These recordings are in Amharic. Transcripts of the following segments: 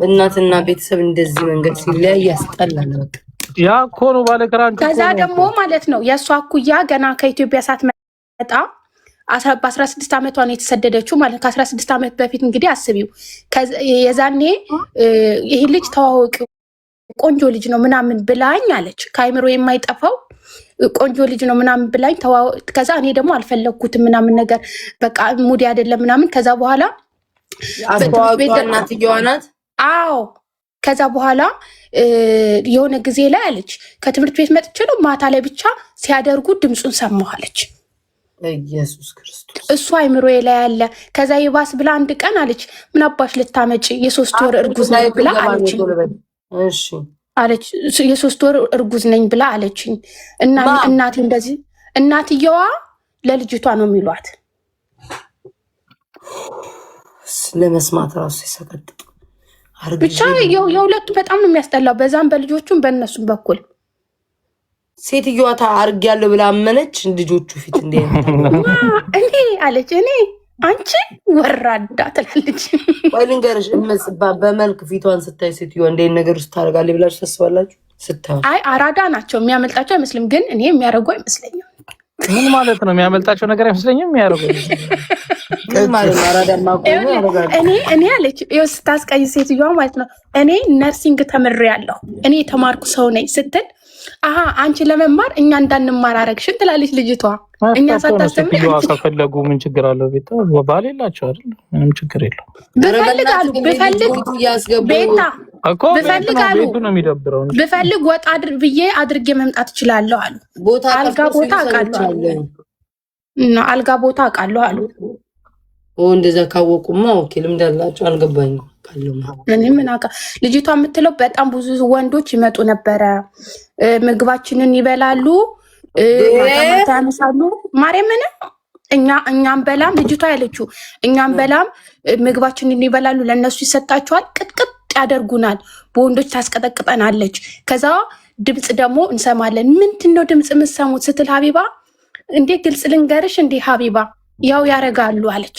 እናትና ቤተሰብ እንደዚህ መንገድ ሲለያይ ያስጠላል። በቃ ያ እኮ ነው ባለክራንች። ከዛ ደግሞ ማለት ነው የእሷ አኩያ ገና ከኢትዮጵያ ሳትመጣ በ16 ዓመቷ ነው የተሰደደችው ማለት ከ16 ዓመት በፊት እንግዲህ አስቢው። የዛኔ ይሄ ልጅ ተዋወቅ ቆንጆ ልጅ ነው ምናምን ብላኝ አለች። ከአይምሮ የማይጠፋው ቆንጆ ልጅ ነው ምናምን ብላኝ ከዛ እኔ ደግሞ አልፈለግኩትም ምናምን ነገር በቃ ሙዲ አይደለም ምናምን። ከዛ በኋላ እናትየዋ ናት። አዎ ከዛ በኋላ የሆነ ጊዜ ላይ አለች ከትምህርት ቤት መጥቼ ነው ማታ ላይ ብቻ ሲያደርጉ ድምፁን ሰማሁ አለች። ኢየሱስ ክርስቶስ እሱ አይምሮ ላይ ያለ። ከዛ ይባስ ብላ አንድ ቀን አለች ምን አባሽ ልታመጪ የ3 ወር እርጉዝ ነኝ ብላ አለች። እሺ አለች የ3 ወር እርጉዝ ነኝ ብላ አለችኝ። እና እናቴ እንደዚህ እናትየዋ ለልጅቷ ነው የሚሏት። ለመስማት ራሱ ይሰቀጥጥ ብቻ የሁለቱ በጣም ነው የሚያስጠላው። በዛም በልጆቹም በእነሱም በኩል ሴትዮዋ ታርግ ያለው ብላ አመነች። ልጆቹ ፊት እንዴ እኔ አለች እኔ አንቺ ወራዳ ትላለች። ወይ ልንገርሽ በመልክ ፊቷን ስታይ ሴትዮዋ እንደ ነገር ውስጥ ታደርጋለች ብላችሁ ታስባላችሁ? ስታዩ አይ አራዳ ናቸው የሚያመልጣቸው አይመስልም። ግን እኔ የሚያደርጉ አይመስለኝም። ምን ማለት ነው? የሚያመልጣቸው ነገር አይመስለኝም። የሚያደርጉ ማለት ነው አራዳ ማቆም ያደርጋል። እኔ አለች ስታስቀይ ሴትዮዋ ማለት ነው እኔ ነርሲንግ ተምሬያለሁ እኔ የተማርኩ ሰው ነኝ ስትል አሃ አንቺ ለመማር እኛ እንዳንማር አረግሽን ትላለች ልጅቷ። እኛ ሳታስተምሪ ከፈለጉ ምን ችግር አለው? ቤታ ባል የላቸው አይደል? ምንም ችግር የለው። ብፈልግ ወጣ ብዬ አድርጌ መምጣት እችላለሁ አሉ። አልጋ ቦታ አውቃለሁ አሉ። እንደዛ ካወቁማ ኦኬ ልምድ አላቸው። አልገባኝም እኔ ምን አውቃ። ልጅቷ የምትለው በጣም ብዙ ወንዶች ይመጡ ነበረ፣ ምግባችንን ይበላሉ፣ ማታ ያነሳሉ። ማርያምን እኛም በላም ልጅቷ ያለችው እኛም በላም ምግባችንን ይበላሉ፣ ለእነሱ ይሰጣቸዋል፣ ቅጥቅጥ ያደርጉናል፣ በወንዶች ታስቀጠቅጠናለች። ከዛ ድምፅ ደግሞ እንሰማለን። ምንድነው ድምፅ የምትሰሙት ስትል ሀቢባ እንዴ ግልጽ ልንገርሽ እንዴ ሀቢባ ያው ያረጋሉ አለች።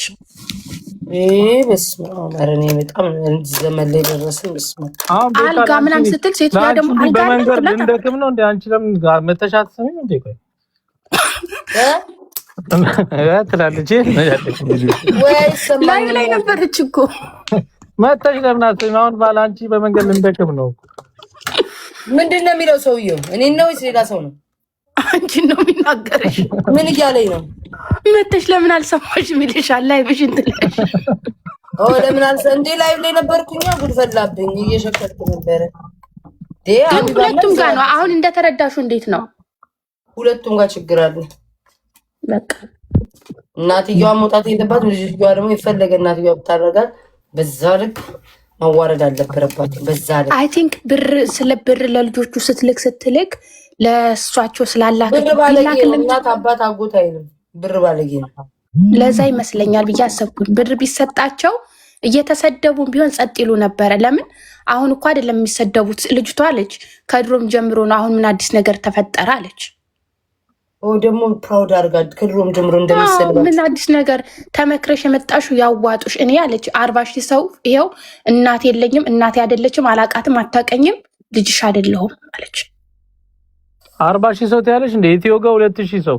በስመ አብ አረኔ በጣም ዘመን ላይ ደረስን። በስመ አብ አልጋ ምናምን ስትል ሴትዮዋ ደግሞ አልጋ በመንገድ እንደክም ነው እንዴ አንቺ ለምን መተሻት ሰሚኝ እንዴ ቆይ ትላለች ላይ ነበረች እኮ መተሽ ለምን አትሰሚም? አሁን ባል አንቺ በመንገድ እንደክም ነው። ምንድን ነው የሚለው ሰውየው? እኔን ነው ወይስ ሌላ ሰው ነው? አንቺን ነው የሚናገርሽ። ምን እያለኝ ነው? መተሽ ለምን አልሰማሽም ይልሻል። ላይብሽን ትለሽ ለምን እንዴ ላይቭ ላይ ነበርኩኛ። ጉድ ፈላብኝ እየሸከርኩ ነበረ። ሁለቱም ጋር ነው አሁን እንደተረዳሹ። እንዴት ነው? ሁለቱም ጋር ችግር አለ። በቃ እናትየዋ መውጣት የለባትም። ልጅቷ ደግሞ የፈለገ እናትየዋ ብታረጋት በዛ ልክ ማዋረድ አልነበረባትም። በዛ ልክ አይ ቲንክ ስለ ብር ለልጆቹ ስትልክ ለእሷቸው ስላላክ እናት አባት አጎት አይልም። ብር ባለጌ ነው። ለዛ ይመስለኛል ብዬ አሰብኩኝ። ብር ቢሰጣቸው እየተሰደቡን ቢሆን ጸጥ ይሉ ነበረ። ለምን አሁን እኮ አይደለም የሚሰደቡት። ልጅቷ አለች ከድሮም ጀምሮ ነው። አሁን ምን አዲስ ነገር ተፈጠረ አለች። ደግሞ ፕራውድ አድርጋ ከድሮም ጀምሮ እንደሚሰደቡ ምን አዲስ ነገር ተመክረሽ የመጣሽው ያዋጡሽ። እኔ አለች 40,000 ሰው ይኸው እናቴ የለኝም፣ እናቴ አይደለችም፣ አላቃትም፣ አታቀኝም፣ ልጅሽ አይደለሁም አለች። 40,000 ሰው ትያለሽ እንደ ኢትዮ ጋር 2,000 ሰው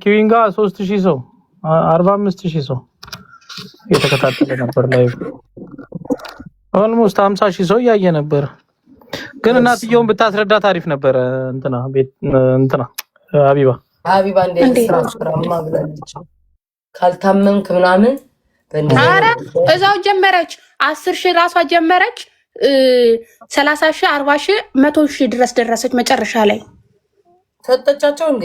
ኪዊንጋ 3,000 ሰው 45,000 ሰው የተከታተለ ነበር ላይ ኦልሞስት 50,000 ሰው ያየ ነበር። ግን እናትየውን ብታስረዳ ታሪፍ ነበር። እንትና ሀቢባ እንደስራማ ብላለች። ካልታመምክ ምናምን ኧረ እዛው ጀመረች። 10,000 ራሷ ጀመረች። 30,000 40,000 100,000 ድረስ ደረሰች። መጨረሻ ላይ ሰጠቻቸው እንዴ?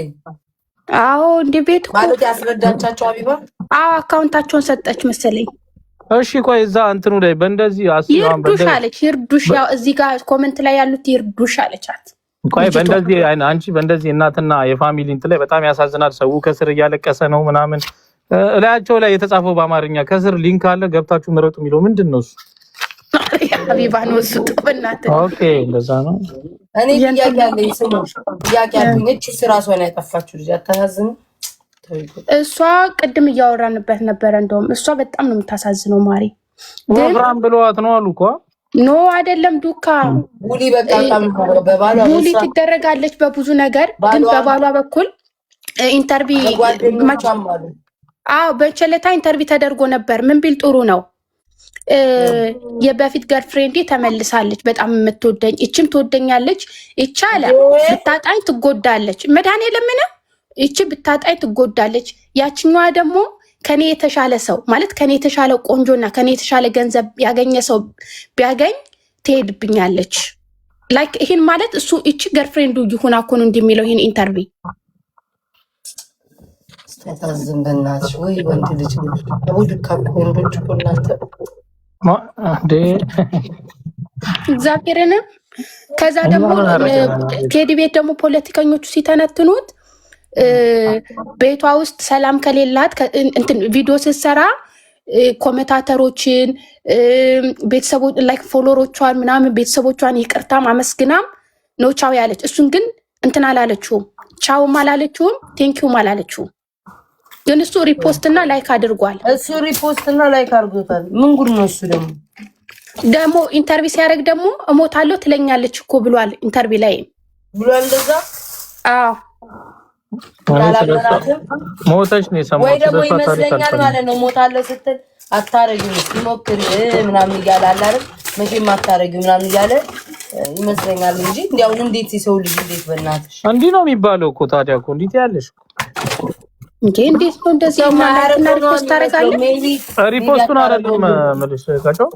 አዎ እንዴ ቤት ማለት ያስረዳቻቸው ሀቢባ። አዎ አካውንታቸውን ሰጠች መሰለኝ። እሺ ቆይ እዛ እንትኑ ላይ በእንደዚህ ይርዱሽ አለች። ይርዱሽ ያው እዚህ ጋር ኮሜንት ላይ ያሉት ይርዱሽ አለቻት። ቆይ በእንደዚህ አንቺ በእንደዚህ እናትና የፋሚሊ እንት ላይ በጣም ያሳዝናል። ሰው ከስር እያለቀሰ ነው ምናምን እላያቸው ላይ የተጻፈው በአማርኛ ከስር ሊንክ አለ ገብታችሁ ምረጡ የሚለው ምንድን ነው እሱ? ሀቢባ ነው እሱ። ጥብናት ኦኬ እንደዛ ነው። እኔ ጥያቄ አለኝ። ስሙ ጥያቄ አለኝ። እቺ ራሷን ያጠፋችሁ ልጅ አታሳዝኑ? እሷ ቅድም እያወራንበት ነበረ። እንደውም እሷ በጣም ነው የምታሳዝነው ማሪ። ወፍራም ብለዋት ነው አሉ እኮ ኖ አይደለም ዱካ ቡሊ በቃ በባሏ ቡሊ ትደረጋለች በብዙ ነገር ግን በባሏ በኩል ኢንተርቪ በቸለታ ኢንተርቪ ተደርጎ ነበር። ምን ቢል ጥሩ ነው የበፊት ገርፍሬንዴ ተመልሳለች፣ በጣም የምትወደኝ እችም ትወደኛለች፣ ይቻለ ብታጣኝ ትጎዳለች። መድኃኒዓለም እቺ ብታጣኝ ትጎዳለች፣ ያችኛዋ ደግሞ ከኔ የተሻለ ሰው ማለት ከኔ የተሻለ ቆንጆና ከኔ የተሻለ ገንዘብ ያገኘ ሰው ቢያገኝ ትሄድብኛለች። ላይክ ይሄን ማለት እሱ እቺ ገርፍሬንዱ ይሁን አኮን እንደሚለው ይሄን ኢንተርቪ ስታዝም በእናትሽ ወይ ወንድ ልጅ አቡድካ ወንዶች ቆናተ ማንዴ እግዚአብሔርን ከዛ ደግሞ ቴዲ ቤት ደግሞ ፖለቲከኞቹ ሲተነትኑት ቤቷ ውስጥ ሰላም ከሌላት እንትን ቪዲዮ ስትሰራ ኮሜንታተሮችን ቤተሰቦች ላይክ ፎሎወሮቿን ምናምን ቤተሰቦቿን ይቅርታም አመስግናም ነው ቻው ያለች። እሱን ግን እንትን አላለችውም፣ ቻውም አላለችውም፣ ቴንኪውም አላለችውም። ግን እሱ ሪፖስት እና ላይክ አድርጓል። እሱ ሪፖስት እና ላይክ አድርጎታል። ምን ጉድ ነው? እሱ ደግሞ ኢንተርቪ ሲያደርግ ደግሞ እሞታለሁ ትለኛለች እኮ ብሏል። ኢንተርቪ ላይ ብሏል እንደዛ። አዎ ሞተሽ ነው የሰማሁት። ወይ ደግሞ ይመስለኛል ማለት ነው ሞታለሁ ስትል አታረጊው ሲሞክር ምናምን እያለ አለ አይደል? መቼም አታረጊው ምናምን እያለ ይመስለኛል እንጂ እንዲያው እንዴት የሰው ልጅ እንዴት በእናትሽ እንዲህ ነው የሚባለው እኮ። ታዲያ እኮ እንዴት ያለሽ እንዴ እንዴት ነው እንደዚህ ማለትና ሪፖስት ታረጋለህ? ሪፖስቱን አይደለም መልሽ ካቸው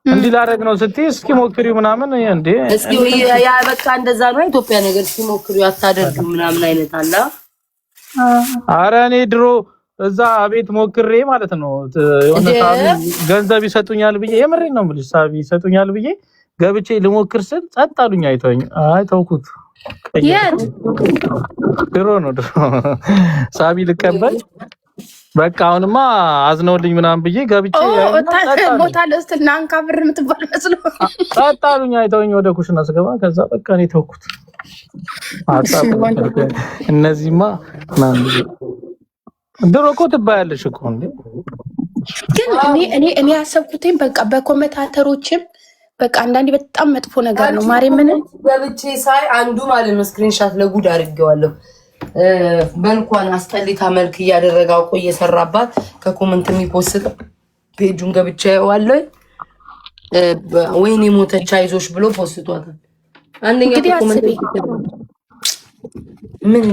እንዲህ ላደርግ ነው ስትይ እስኪ ሞክሪው ምናምን እንዴ እስኪ ያ በቃ እንደዛ ነው ኢትዮጵያ ነገር እስኪ ሞክሪው አታደርጉም ምናምን አይነት አለ። ኧረ እኔ ድሮ እዛ አቤት ሞክሬ ማለት ነው የሆነ ሳቢ ገንዘብ ይሰጡኛል ብዬ የምሬን ነው የምልሽ ሳቢ ይሰጡኛል ብዬ ገብቼ ልሞክር ስል ጸጥ አሉኝ አይተውኝ። አይ ተውኩት። ድሮ ነው ሳቢ ልቀበል በቃ አሁንማ አዝነውልኝ ምናምን ብዬ ገብቼ ሞታለሁ ስትል ናንካ ብር የምትባል መስሎ ጸጥ አሉኝ አይተውኝ። ወደ ኩሽና ስገባ ከዛ በቃ እኔ ተውኩት። እነዚህማ ድሮ እኮ ትባያለሽ እኮ እንዴ። ግን እኔ ያሰብኩትኝ በቃ በኮሜንታተሮችም በቃ አንዳንዴ በጣም መጥፎ ነገር ነው። ማሪ ምን ገብቼ ሳይ አንዱ ማለት ነው ስክሪንሻት ለጉድ አድርጌዋለሁ። መልኳን አስጠሊታ መልክ እያደረገ አውቆ እየሰራባት ከኮመንት የሚፖስት ፔጁን ገብቼ ያዋለሁ። ወይኔ ሞተች አይዞሽ ብሎ ፖስቷታል። አንደኛ ኮመንት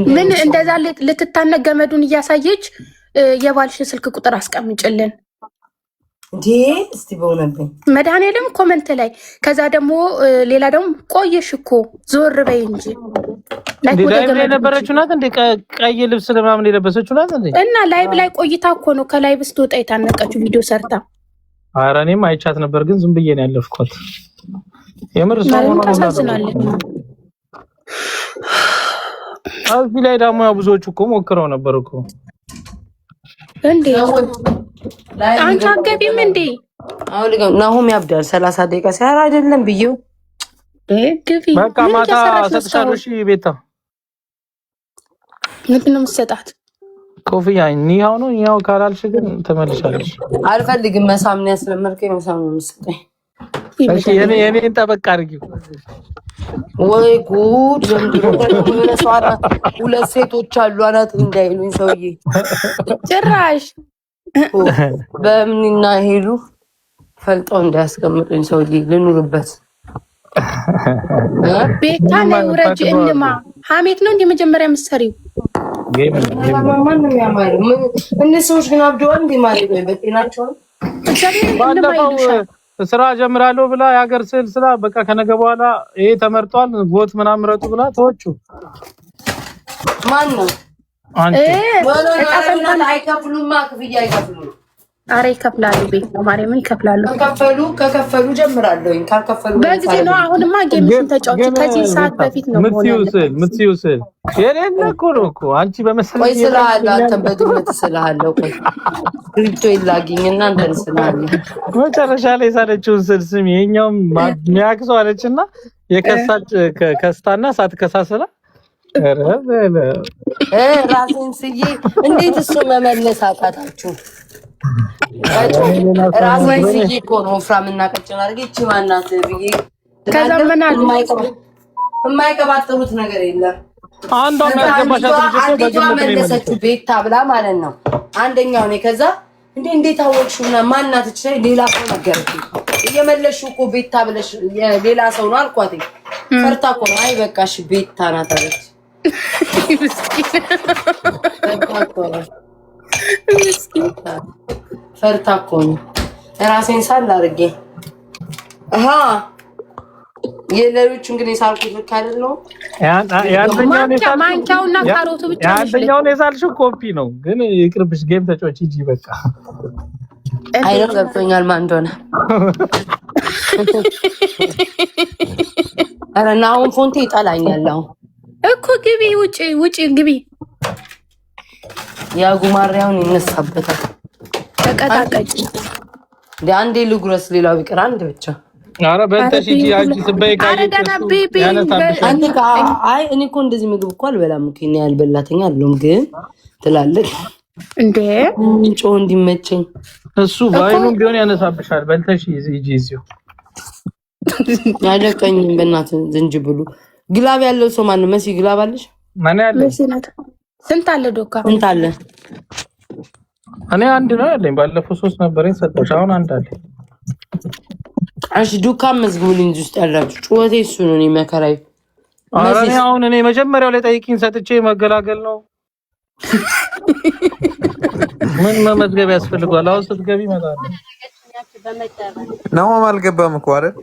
ምን እንደዛ ልትታነቅ ገመዱን እያሳየች የባልሽን ስልክ ቁጥር አስቀምጭልን እንዴ እስቲ በእውነትም መድኃኒዓለም ኮመንት ላይ ከዛ ደግሞ ሌላ ደግሞ ቆየሽ እኮ ዞር በይ እንጂ ላይቭ ላይ ነበረችው ናት እንዴ? ቀይ ልብስ ለማምን የለበሰችው ናት እንዴ? እና ላይቭ ላይ ቆይታ እኮ ነው ከላይቭ ስትወጣ የታነቀችው ቪዲዮ ሰርታ። ኧረ እኔም አይቻት ነበር ግን ዝም ብዬ ነው ያለፍኳት። የምር ሰው ነው ታሳዝናለች። እዚህ ላይ ደግሞ ብዙዎቹ እኮ ሞክረው ነበር እኮ እንዴ። አንቺ አትገቢም እንዴ? አሁን ናሆም ያብዳል 30 ደቂቃ ሲያራ አይደለም ብዬው ግቢ በቃ ማታ ሰጥቻለሁ። እሺ ቤታ ምንድን ነው የምትሰጣት? ኮፍያ እኒያው ነው እኒያው ካላልሽ ግን ተመልሻለሽ። አልፈልግም መሳም ነው ያስለመድከኝ መሳም ነው የምትሰጠኝ። እሺ የኔን ጠበቅ አድርጊው። ወይ ጉድ ዘንድሮ ምን ሰዋራ ሁለት ሴቶች አሉ አናት እንዳይሉኝ ሰውዬ ጭራሽ በምንና ሄሉ ፈልጠው እንዳያስቀምጡኝ ሰውዬ ልኑርበት። ቤታ ላይ ውረጅ እንማ ሀሜት ነው እንደ መጀመሪያ የምትሰሪው ማንም ያማሩ እነዚህ ሰዎች ግን አብደዋል እንዴ ማለት ነው በጤናቸው። ባለፈው ስራ ጀምራለሁ ብላ የሀገር ስዕል ስራ በቃ ከነገ በኋላ ይሄ ተመርጧል ቦት ምናምን ምረጡ ብላ ተወቹ። ማን ነው አንቺ አይከፍሉማ ክፍያ አይከፍሉም። አሬ ይከፍላሉ። ቤት ነው ማርያምን ይከፍላሉ። ከከፈሉ ጀምራለሁኝ ካልከፈሉ በጊዜ ነው። አሁንማ ጌምሽን ተጫውቺ ከዚህ ሰዓት በፊት ነው ምትዩስል የሌለ እኮ ነው እኮ አንቺ በመሰለኝ ወይ ስላለ አንተ በግምት ስላለው ቆይ ክሪፕቶ ይላግኝና አንተን ስላለ መጨረሻ ላይ ሳለችውን ስል ስም የኛውም ሚያክሰው አለችና የከሳች ከስታና ሳትከሳሰላ ራሴን ስዬ እንዴት እሱ መመለስ አቃታችሁ? ራሴን ስዬ እኮ ነው ወፍራምና ቀጭን አድርጌ እቺ ማናት ብዬ ከዛ ምን አሉ የማይቀባጥሩት ነገር የለም። አንዷ መለሰችው ቤታ ብላ ማለት ነው። አንደኛው እኔ ከዛ እንዴት አወቅሽውና ማናት እቺ ሌላ ሰው ነገረችኝ። እየመለሽው እኮ ቤታ ብለሽ ሌላ ሰው ነው አልኳት። ፈርታ እኮ ነው። አይ በቃሽ ቤታ ናት አለች። ፈርታ እኮ ነው። ራሴን ሳል አድርጌ የሌሎቹን ግን የሳልኩት ልክ አይደለም። ማንኪያውና ካሮቱ ብቻ ነው። አንደኛውን የሳልሽው ኮፒ ነው። ግን ይቅርብሽ፣ ጌም ተጫወች ሂጂ በቃ። አይደል ገብቶኛል ማን እንደሆነ። ኧረ እና አሁን ፎንቴ ይጠላኛል። አሁን እኮ ግቢ፣ ውጪ ግቢ። ያ ጉማሬውን ይነሳበታል። ተቀጣቀጭ አንዴ ልጉረስ፣ ሌላው ቢቀር አንድ ብቻ። ኧረ በልተሽ ሂጂ አንቺ ስበይ አይ እኔ እኮ እንደዚህ ምግብ እኮ አልበላም እኮ እኔ ያልበላተኛ አይደለም ግን ትላለች እንዴ ጮህ እንዲመቸኝ እሱ ባይኑም ቢሆን ያነሳብሻል። በልተሽ ሂጂ እዚሁ ያለቀኝም በእናትህ ዝንጅብሉ ግላብ ያለው ሰው ማነው? መሲ ግላብ አለሽ? ማን ያለ? ስንት አለ ዶካ? ስንት አለ? እኔ አንድ ነው ያለኝ። ባለፈው 3 ነበረኝ ሰጠሁሽ። አሁን አንድ አለ። እሺ ዱካ መዝግቡልኝ። እዚህ ውስጥ ያላችሁ ጩኸቴ እሱ ነው። እኔ መከራይ አረኔ አሁን እኔ መጀመሪያው ላይ ጠይቂኝ ሰጥቼ መገላገል ነው። ምን መመዝገብ ያስፈልጋል? አሁን ስትገቢ ይመጣል ነው። አልገባም እኮ አይደል?